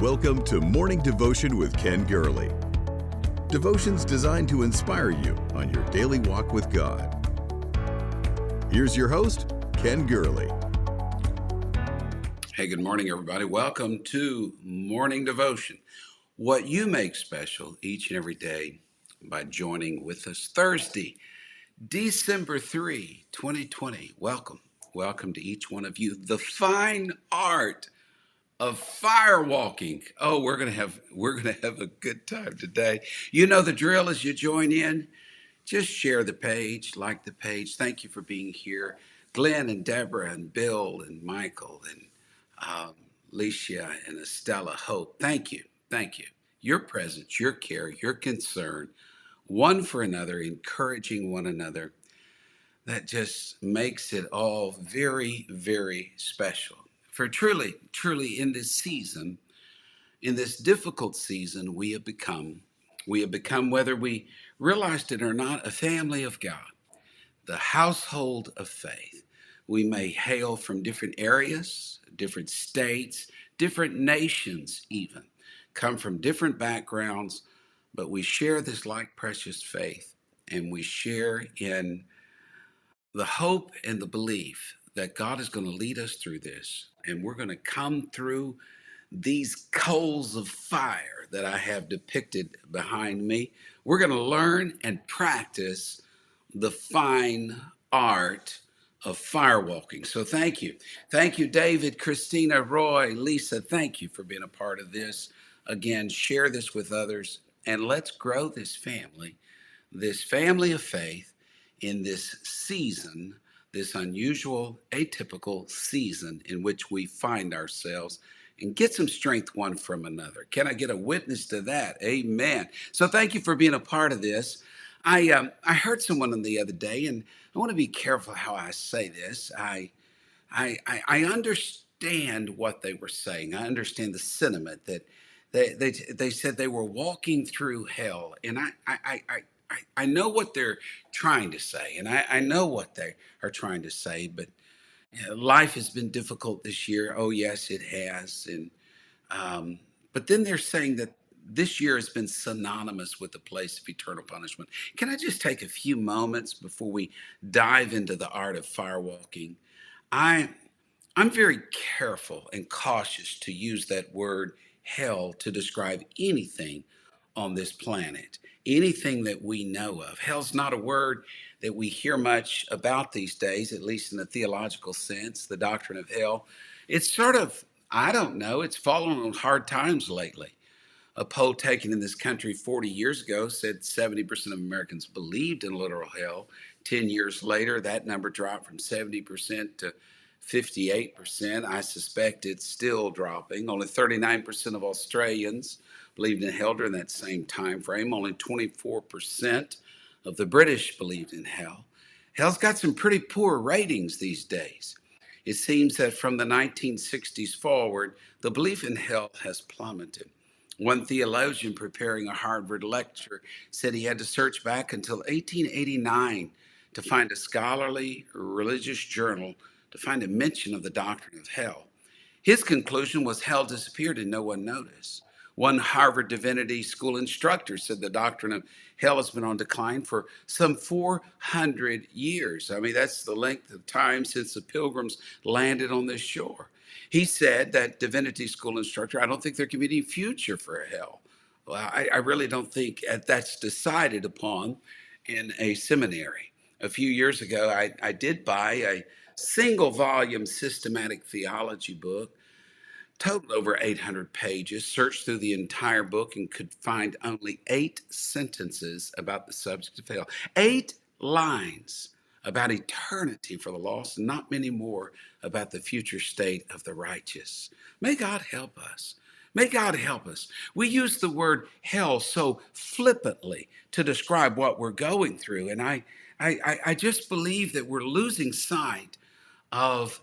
Welcome to Morning Devotion with Ken Gurley. Devotions designed to inspire you on your daily walk with God. Here's your host, Ken Gurley. Hey, good morning, everybody. Welcome to Morning Devotion. What you make special each and every day by joining with us. Thursday, December 3, 2020. Welcome. Welcome to each one of you. The fine art of firewalking. Oh, we're gonna have a good time today. You know the drill. As you join in, just share the page, like the page. Thank you for being here, Glenn and Deborah and Bill and Michael and um, Licia and Estella Hope. Thank you, thank you. Your presence, your care, your concern, one for another, encouraging one another. That just makes it all very, very special. For truly in this season, in this difficult season, we have become, whether we realized it or not, a family of God, the household of faith. We may hail from different areas, different states, different nations even, come from different backgrounds, but we share this like precious faith, and we share in the hope and the belief that God is going to lead us through this, and we're going to come through these coals of fire that I have depicted behind me. We're going to learn and practice the fine art of firewalking. So thank you. Thank you, David, Christina, Roy, Lisa. Thank you for being a part of this. Again, share this with others, and let's grow this family of faith in this season, this unusual, atypical season in which we find ourselves, and get some strength one from another. Can I get a witness to that? Amen. So thank you for being a part of this. I heard someone the other day, and I want to be careful how I say this. I understand what they were saying. I understand the sentiment that they said they were walking through hell, and I know what they're trying to say, and I know what they are trying to say, but life has been difficult this year. Oh, yes, it has. But then they're saying that this year has been synonymous with the place of eternal punishment. Can I just take a few moments before we dive into the art of firewalking? I I'm very careful and cautious to use that word hell to describe anything on this planet, anything that we know of. Hell's not a word that we hear much about these days, at least in a theological sense, the doctrine of hell. It's sort of, I don't know, it's fallen on hard times lately. A poll taken in this country 40 years ago said 70% of Americans believed in literal hell. 10 years later, that number dropped from 70% to 58%. I suspect it's still dropping. Only 39% of Australians believed in hell during that same time frame. Only 24% of the British believed in hell. Hell's got some pretty poor ratings these days. It seems that from the 1960s forward, the belief in hell has plummeted. One theologian preparing a Harvard lecture said he had to search back until 1889 to find a scholarly religious journal to find a mention of the doctrine of hell. His conclusion was hell disappeared and no one noticed. One Harvard Divinity School instructor said the doctrine of hell has been on decline for some 400 years. I mean, that's the length of time since the pilgrims landed on this shore. He said, that divinity school instructor, I don't think there can be any future for hell. Well, I really don't think that's decided upon in a seminary. A few years ago, I did buy a single volume systematic theology book, totaled over 800 pages, searched through the entire book and could find only 8 sentences about the subject of hell. 8 lines about eternity for the lost, and not many more about the future state of the righteous. May God help us. May God help us. We use the word hell so flippantly to describe what we're going through, and I just believe that we're losing sight of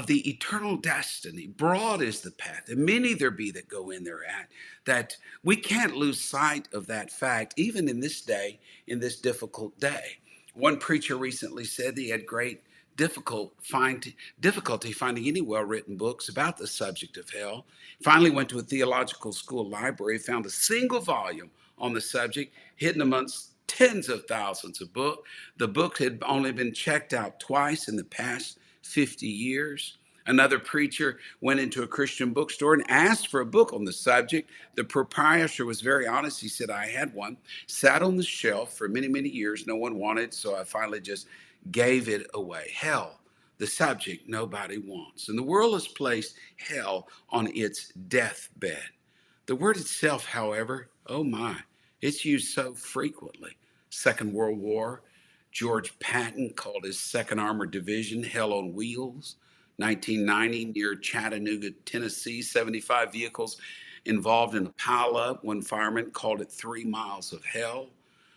the eternal destiny. Broad is the path, and many there be that go in thereat, that we can't lose sight of that fact, even in this day, in this difficult day. One preacher recently said he had great difficult find difficulty finding any well-written books about the subject of hell. Finally went to a theological school library, found a single volume on the subject hidden amongst tens of thousands of books. The book had only been checked out twice in the past 50 years. Another preacher went into a Christian bookstore and asked for a book on the subject. The proprietor was very honest. He said, I had one, sat on the shelf for many, many years. No one wanted, so I finally just gave it away. Hell, the subject nobody wants. And the world has placed hell on its deathbed. The word itself, however, oh my, it's used so frequently. Second World War, George Patton called his Second Armored Division Hell on Wheels. 1990, near Chattanooga, Tennessee, 75 vehicles involved in a pileup. One fireman called it 3 miles of hell.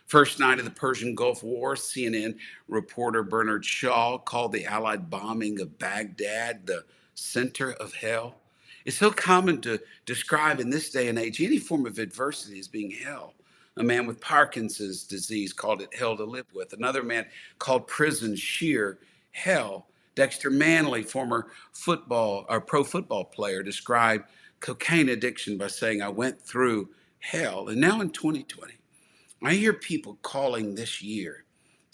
First night of the Persian Gulf War, CNN reporter Bernard Shaw called the Allied bombing of Baghdad the center of hell. It's so common to describe in this day and age any form of adversity as being hell. A man with Parkinson's disease called it hell to live with. Another man called prison sheer hell. Dexter Manley, former football or pro football player, described cocaine addiction by saying, I went through hell. And now in 2020, I hear people calling this year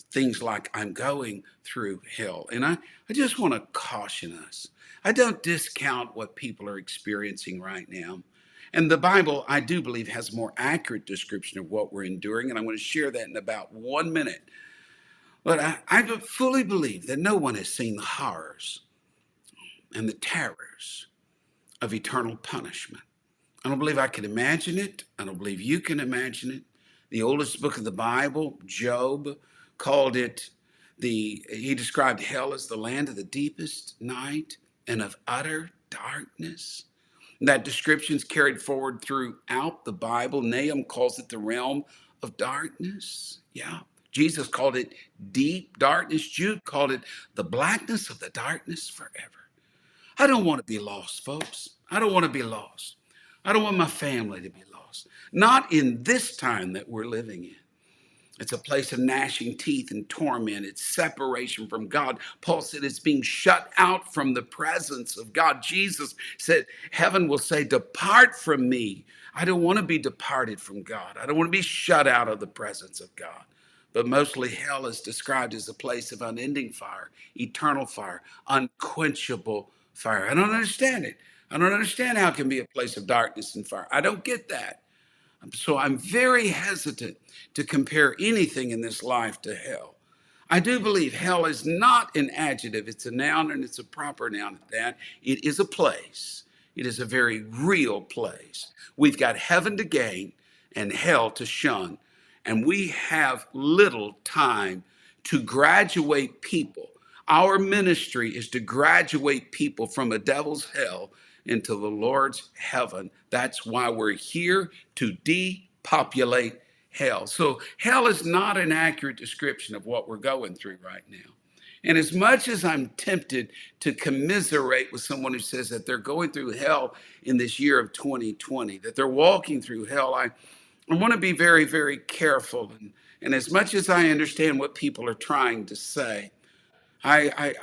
things like, I'm going through hell. And I just want to caution us. I don't discount what people are experiencing right now. And the Bible, I do believe, has a more accurate description of what we're enduring. And I'm going to share that in about 1 minute. But I fully believe that no one has seen the horrors and the terrors of eternal punishment. I don't believe I can imagine it. I don't believe you can imagine it. The oldest book of the Bible, Job, called it he described hell as the land of the deepest night and of utter darkness. That description is carried forward throughout the Bible. Nahum calls it the realm of darkness. Yeah. Jesus called it deep darkness. Jude called it the blackness of the darkness forever. I don't want to be lost, folks. I don't want to be lost. I don't want my family to be lost. Not in this time that we're living in. It's a place of gnashing teeth and torment. It's separation from God. Paul said it's being shut out from the presence of God. Jesus said, heaven will say, depart from me. I don't want to be departed from God. I don't want to be shut out of the presence of God. But mostly hell is described as a place of unending fire, eternal fire, unquenchable fire. I don't understand it. I don't understand how it can be a place of darkness and fire. I don't get that. So I'm very hesitant to compare anything in this life to hell. I do believe hell is not an adjective. It's a noun, and it's a proper noun at that. It is a place. It is a very real place. We've got heaven to gain and hell to shun. And we have little time to graduate people. Our ministry is to graduate people from a devil's hell into the Lord's heaven. That's why we're here, to depopulate hell. So hell is not an accurate description of what we're going through right now. And as much as I'm tempted to commiserate with someone who says that they're going through hell in this year of 2020, that they're walking through hell, I want to be very, very careful. And as much as I understand what people are trying to say, I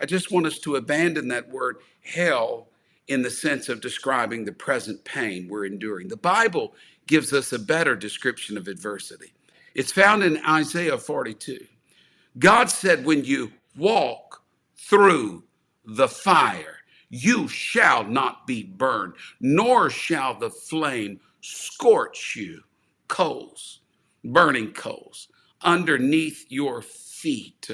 just want us to abandon that word hell in the sense of describing the present pain we're enduring. The Bible gives us a better description of adversity. It's found in Isaiah 42. God said, when you walk through the fire, you shall not be burned, nor shall the flame scorch you. Coals, burning coals, underneath your feet.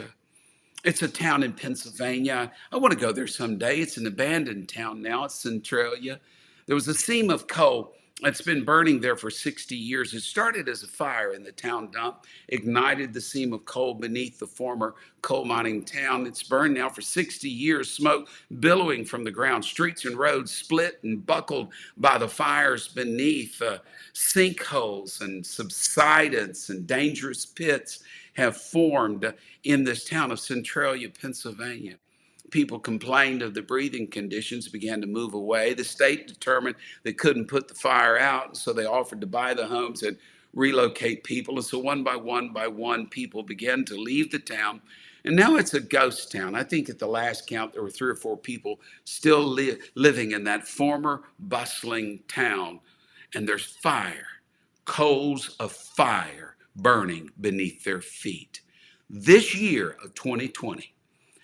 It's a town in Pennsylvania. I want to go there someday. It's an abandoned town now. It's Centralia. There was a seam of coal that's been burning there for 60 years. It started as a fire in the town dump, ignited the seam of coal beneath the former coal mining town. It's burned now for 60 years, smoke billowing from the ground. Streets and roads split and buckled by the fires beneath. Sinkholes and subsidence and dangerous pits have formed in this town of Centralia, Pennsylvania. People complained of the breathing conditions, began to move away. The state determined they couldn't put the fire out, and so they offered to buy the homes and relocate people. And so one by one, people began to leave the town And now it's a ghost town. I think at the last count, there were 3 or 4 people still living in that former bustling town. And there's fire, coals of fire burning beneath their feet. This year of 2020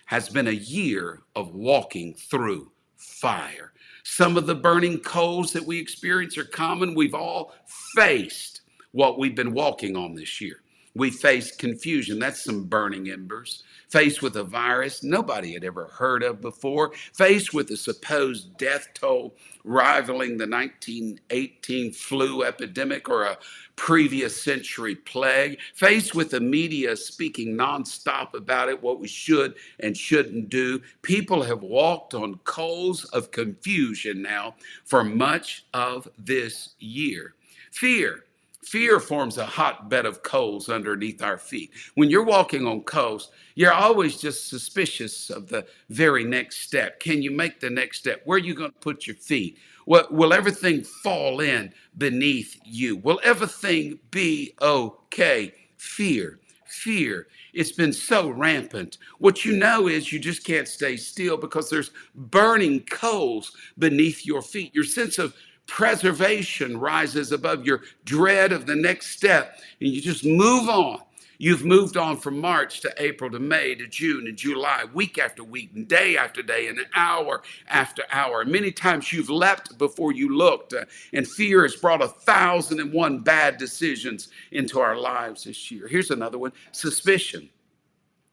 has been a year of walking through fire. Some of the burning coals that we experience are common. We've all faced what we've been walking on this year. We faced confusion. That's some burning embers. Faced with a virus nobody had ever heard of before. Faced with a supposed death toll rivaling the 1918 flu epidemic or a previous century plague. Faced with the media speaking nonstop about it, what we should and shouldn't do. People have walked on coals of confusion now for much of this year. Fear. Fear forms a hotbed of coals underneath our feet. When you're walking on coals, you're always just suspicious of the very next step. Can you make the next step? Where are you going to put your feet? Will everything fall in beneath you? Will everything be okay? Fear, fear. It's been so rampant. What you know is you just can't stay still because there's burning coals beneath your feet. Your sense of preservation rises above your dread of the next step, and you just move on. You've moved on from March to April to May to June and July, week after week, and day after day, and hour after hour. Many times you've leapt before you looked, and fear has brought 1,001 bad decisions into our lives this year. Here's another one: suspicion.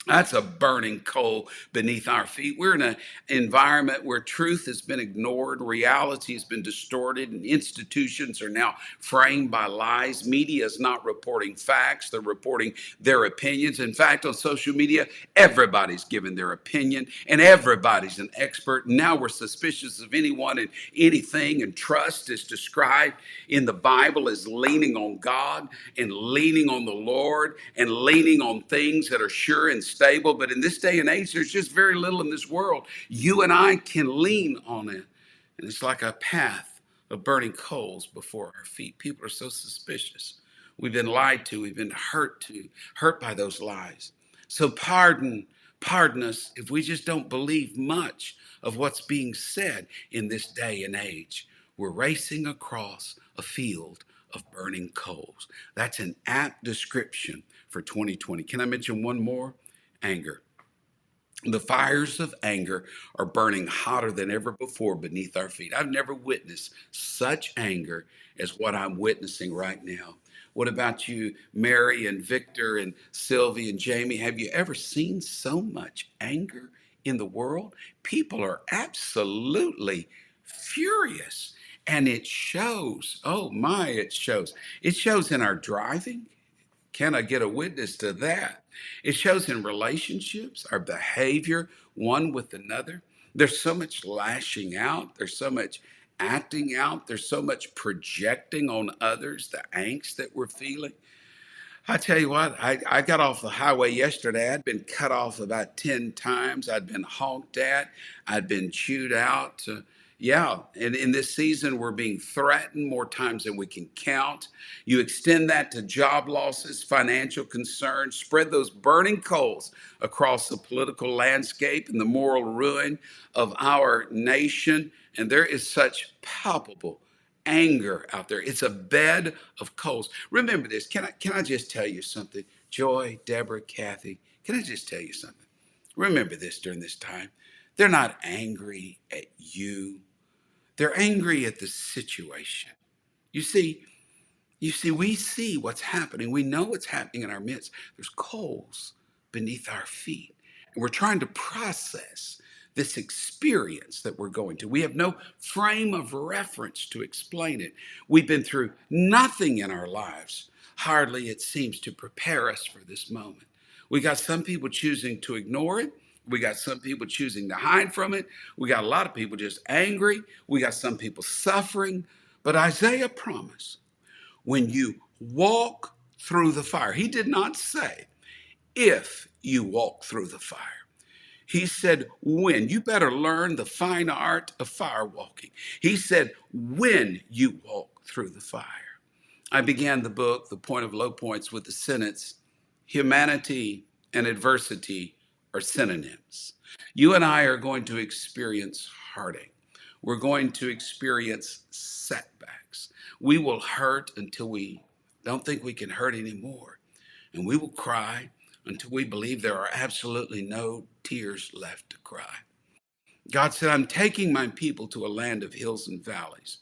That's a burning coal beneath our feet. We're in an environment where truth has been ignored, reality has been distorted, and institutions are now framed by lies. Media is not reporting facts, they're reporting their opinions. In fact, on social media, everybody's giving their opinion and everybody's an expert. Now we're suspicious of anyone and anything, and trust is described in the Bible as leaning on God and leaning on the Lord and leaning on things that are sure and stable. But in this day and age, there's just very little in this world you and I can lean on it. And it's like a path of burning coals before our feet. People are so suspicious. We've been lied to. We've been hurt by those lies. So pardon us if we just don't believe much of what's being said in this day and age. We're racing across a field of burning coals. That's an apt description for 2020. Can I mention one more? Anger. The fires of anger are burning hotter than ever before beneath our feet. I've never witnessed such anger as what I'm witnessing right now. What about you, Mary and Victor and Sylvie and Jamie? Have you ever seen so much anger in the world? People are absolutely furious. And it shows. Oh my, it shows. It shows in our driving. Can I get a witness to that? It shows in relationships, our behavior one with another. There's so much lashing out. There's so much acting out. There's so much projecting on others, the angst that we're feeling. I tell you what, I got off the highway yesterday. I'd been cut off about 10 times. I'd been honked at. I'd been chewed out. Yeah, and in this season, we're being threatened more times than we can count. You extend that to job losses, financial concerns, spread those burning coals across the political landscape and the moral ruin of our nation. And there is such palpable anger out there. It's a bed of coals. Remember this. Can I just tell you something? Joy, Deborah, Kathy, can I just tell you something? Remember this during this time. They're not angry at you. They're angry at the situation. You see, we see what's happening. We know what's happening in our midst. There's coals beneath our feet. And we're trying to process this experience that we're going to. We have no frame of reference to explain it. We've been through nothing in our lives, hardly it seems, to prepare us for this moment. We got some people choosing to ignore it. We got some people choosing to hide from it. We got a lot of people just angry. We got some people suffering. But Isaiah promised, when you walk through the fire, he did not say, if you walk through the fire. He said, when. You better learn the fine art of firewalking. He said, when you walk through the fire. I began the book, The Point of Low Points, with the sentence, humanity and adversity are synonyms. You and I are going to experience heartache. We're going to experience setbacks. We will hurt until we don't think we can hurt anymore. And we will cry until we believe there are absolutely no tears left to cry. God said, I'm taking my people to a land of hills and valleys.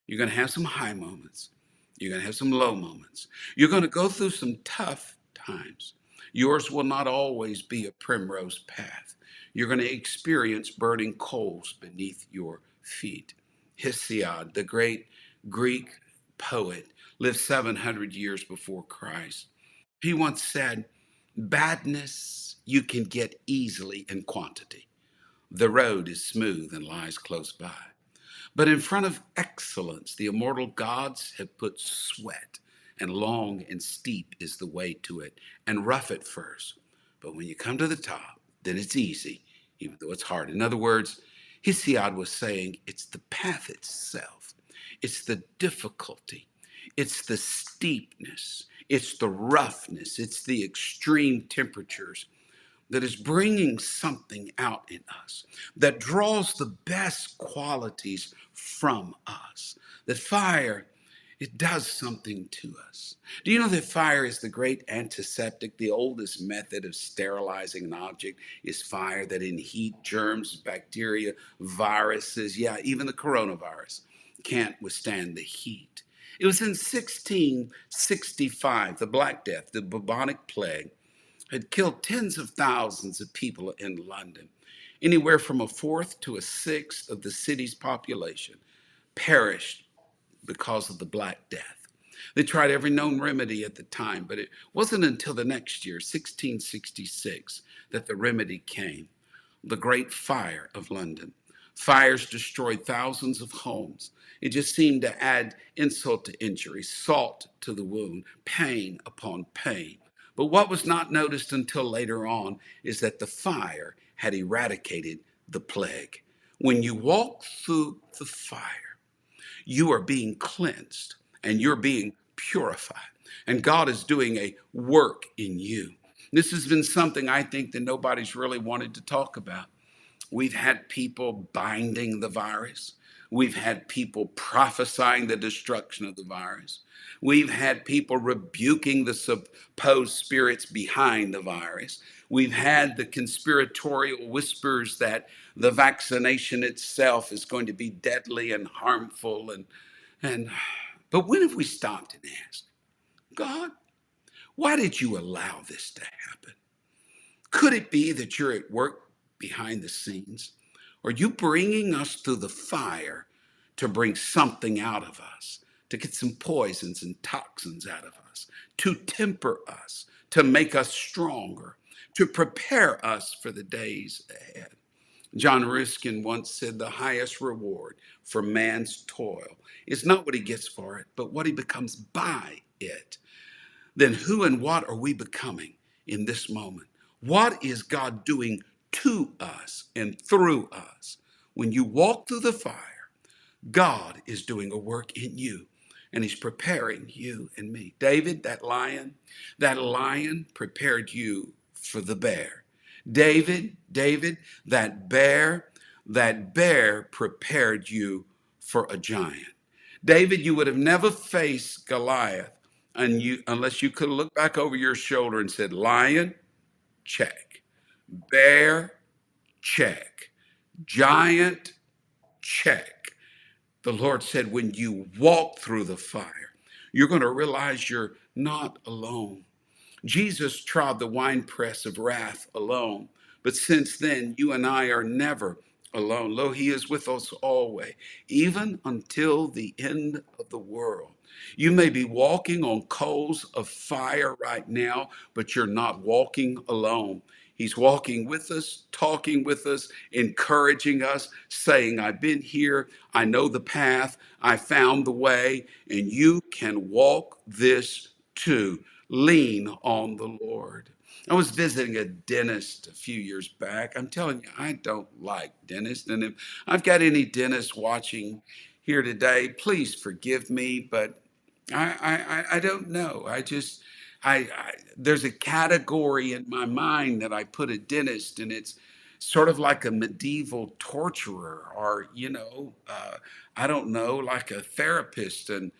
You're going to have some high moments. You're going to have some low moments. You're going to go through some tough times. Yours will not always be a primrose path. You're going to experience burning coals beneath your feet. Hesiod, the great Greek poet, lived 700 years before Christ. He once said, badness you can get easily in quantity. The road is smooth and lies close by. But in front of excellence, the immortal gods have put sweat, and long and steep is the way to it, and rough at first. But when you come to the top, then it's easy, even though it's hard. In other words, Hesiod was saying it's the path itself, it's the difficulty, it's the steepness, it's the roughness, it's the extreme temperatures that is bringing something out in us, that draws the best qualities from us. That fire, it does something to us. Do you know that fire is the great antiseptic? The oldest method of sterilizing an object is fire, that in heat, germs, bacteria, viruses, yeah, even the coronavirus can't withstand the heat. It was in 1665, the Black Death, the bubonic plague, had killed tens of thousands of people in London. Anywhere from a fourth to a sixth of the city's population perished because of the Black Death. They tried every known remedy at the time, but it wasn't until the next year, 1666, that the remedy came. The Great Fire of London. Fires destroyed thousands of homes. It just seemed to add insult to injury, salt to the wound, pain upon pain. But what was not noticed until later on is that the fire had eradicated the plague. When you walk through the fire, you are being cleansed and you're being purified. And God is doing a work in you. This has been something I think that nobody's really wanted to talk about. We've had people binding the virus. We've had people prophesying the destruction of the virus. We've had people rebuking the supposed spirits behind the virus. We've had the conspiratorial whispers that the vaccination itself is going to be deadly and harmful. And but when have we stopped and asked, God, why did you allow this to happen? Could it be that you're at work behind the scenes? Are you bringing us through the fire to bring something out of us, to get some poisons and toxins out of us, to temper us, to make us stronger, to prepare us for the days ahead? John Ruskin once said the highest reward for man's toil is not what he gets for it, but what he becomes by it. Then who and what are we becoming in this moment? What is God doing to us and through us? When you walk through the fire, God is doing a work in you, and he's preparing you and me. David, that lion prepared you for the bear. David, that bear prepared you for a giant. David, you would have never faced Goliath unless you could look back over your shoulder and said, lion, check. Bear, check. Giant, check. The Lord said, when you walk through the fire, you're going to realize you're not alone. Jesus trod the winepress of wrath alone. But since then, you and I are never alone. Lo, he is with us always, even until the end of the world. You may be walking on coals of fire right now, but you're not walking alone. He's walking with us, talking with us, encouraging us, saying, I've been here, I know the path, I found the way, and you can walk this too. Lean on the Lord. I was visiting a dentist a few years back. I'm telling you, I don't like dentists. And if I've got any dentists watching here today, please forgive me, but I don't know. There's a category in my mind that I put a dentist, and it's sort of like a medieval torturer, or I don't know, like a therapist and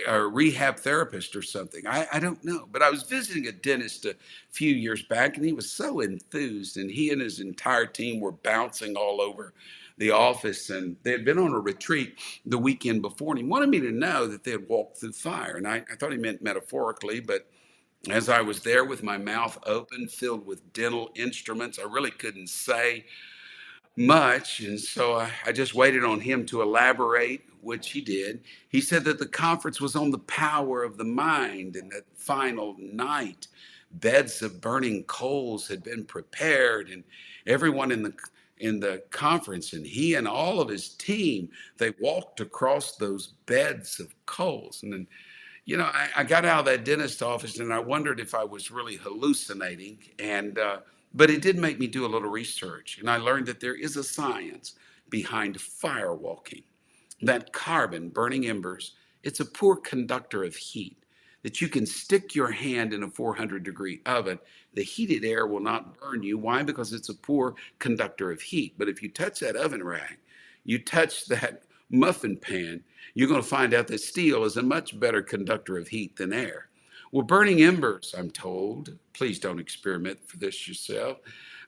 a rehab therapist or something. I don't know, but I was visiting a dentist a few years back, and he was so enthused, and he and his entire team were bouncing all over the office, and they had been on a retreat the weekend before, and he wanted me to know that they had walked through fire. And I thought he meant metaphorically, but as I was there with my mouth open, filled with dental instruments, I really couldn't say much. And so I just waited on him to elaborate, which he did. He said that the conference was on the power of the mind, and that final night, beds of burning coals had been prepared, and everyone in the conference, and he and all of his team, they walked across those beds of coals. And then I got out of that dentist office, and I wondered if I was really hallucinating. But it did make me do a little research, and I learned that there is a science behind firewalking. That carbon, burning embers, it's a poor conductor of heat. That you can stick your hand in a 400-degree oven, the heated air will not burn you. Why? Because it's a poor conductor of heat. But if you touch that oven rack, you touch that muffin pan, you're going to find out that steel is a much better conductor of heat than air. Well, burning embers, I'm told, please don't experiment for this yourself.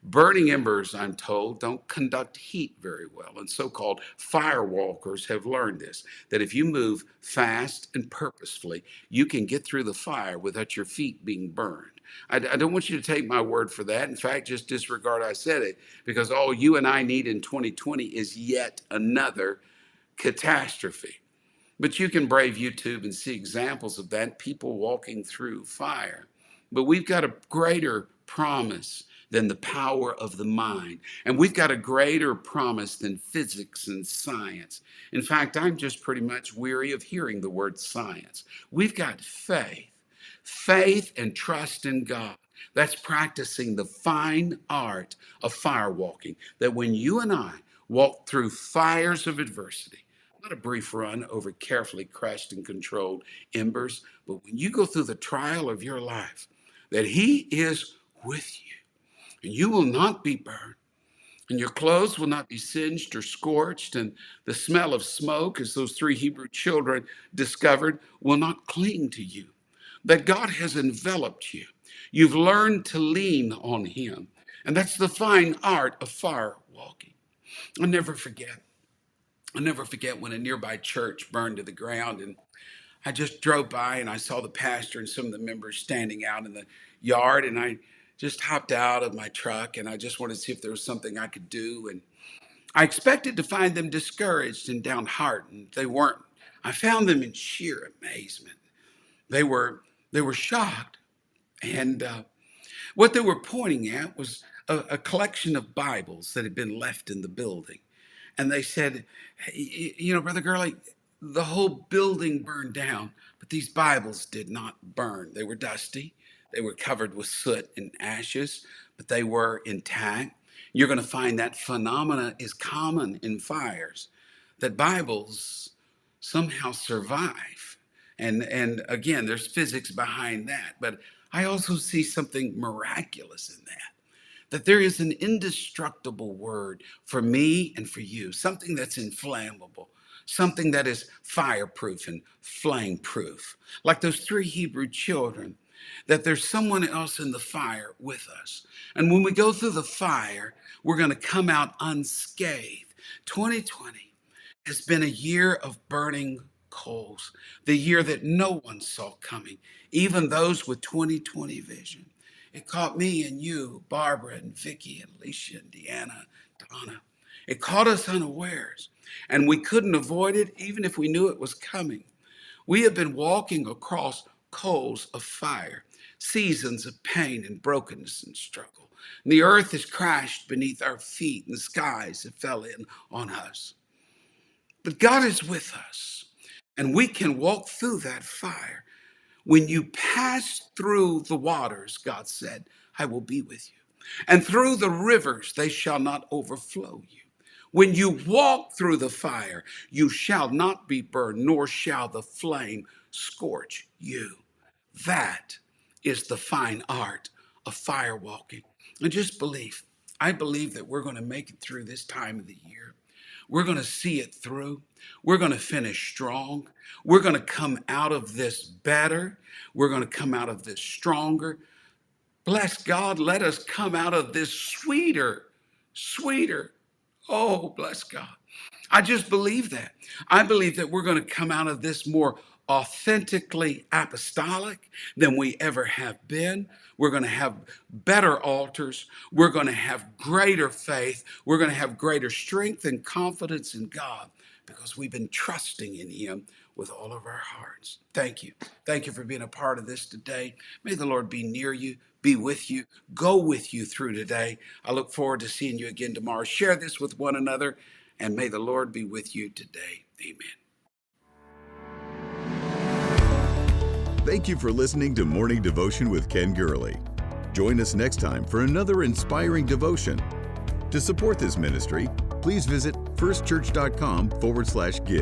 Burning embers, I'm told, don't conduct heat very well. And so-called firewalkers have learned this, that if you move fast and purposefully, you can get through the fire without your feet being burned. I don't want you to take my word for that. In fact, just disregard I said it, because all you and I need in 2020 is yet another catastrophe. But you can brave YouTube and see examples of that, people walking through fire. But we've got a greater promise than the power of the mind. And we've got a greater promise than physics and science. In fact, I'm just pretty much weary of hearing the word science. We've got faith and trust in God. That's practicing the fine art of firewalking. That when you and I walk through fires of adversity, not a brief run over carefully crushed and controlled embers, but when you go through the trial of your life, that He is with you, and you will not be burned, and your clothes will not be singed or scorched, and the smell of smoke, as those three Hebrew children discovered, will not cling to you. That God has enveloped you. You've learned to lean on Him, and that's the fine art of fire walking. I'll never forget. I'll never forget when a nearby church burned to the ground, and I just drove by and I saw the pastor and some of the members standing out in the yard, and I just hopped out of my truck and I just wanted to see if there was something I could do. And I expected to find them discouraged and downhearted. They weren't. I found them in sheer amazement. They were shocked, and what they were pointing at was a collection of Bibles that had been left in the building. And they said, hey, Brother Gurley, the whole building burned down, but these Bibles did not burn. They were dusty. They were covered with soot and ashes, but they were intact. You're going to find that phenomena is common in fires, that Bibles somehow survive. And again, there's physics behind that, but I also see something miraculous in that there is an indestructible word for me and for you, something that's inflammable, something that is fireproof and flame proof. Like those three Hebrew children, that there's someone else in the fire with us. And when we go through the fire, we're going to come out unscathed. 2020 has been a year of burning coals, the year that no one saw coming, even those with 2020 vision. It caught me and you, Barbara and Vicky and Alicia and Deanna, Donna. It caught us unawares, and we couldn't avoid it even if we knew it was coming. We have been walking across coals of fire, seasons of pain and brokenness and struggle. And the earth has crashed beneath our feet, and the skies have fell in on us. But God is with us, and we can walk through that fire. When you pass through the waters, God said, I will be with you. And through the rivers, they shall not overflow you. When you walk through the fire, you shall not be burned, nor shall the flame scorch you. That is the fine art of firewalking. And just believe. I believe that we're going to make it through this time of the year. We're going to see it through. We're going to finish strong. We're going to come out of this better. We're going to come out of this stronger. Bless God, let us come out of this sweeter, sweeter. Oh, bless God. I just believe that. I believe that we're going to come out of this more authentically apostolic than we ever have been. We're going to have better altars. We're going to have greater faith. We're going to have greater strength and confidence in God because we've been trusting in Him with all of our hearts. Thank you. Thank you for being a part of this today. May the Lord be near you, be with you, go with you through today. I look forward to seeing you again tomorrow. Share this with one another, and may the Lord be with you today. Amen. Thank you for listening to Morning Devotion with Ken Gurley. Join us next time for another inspiring devotion. To support this ministry, please visit firstchurch.com/give.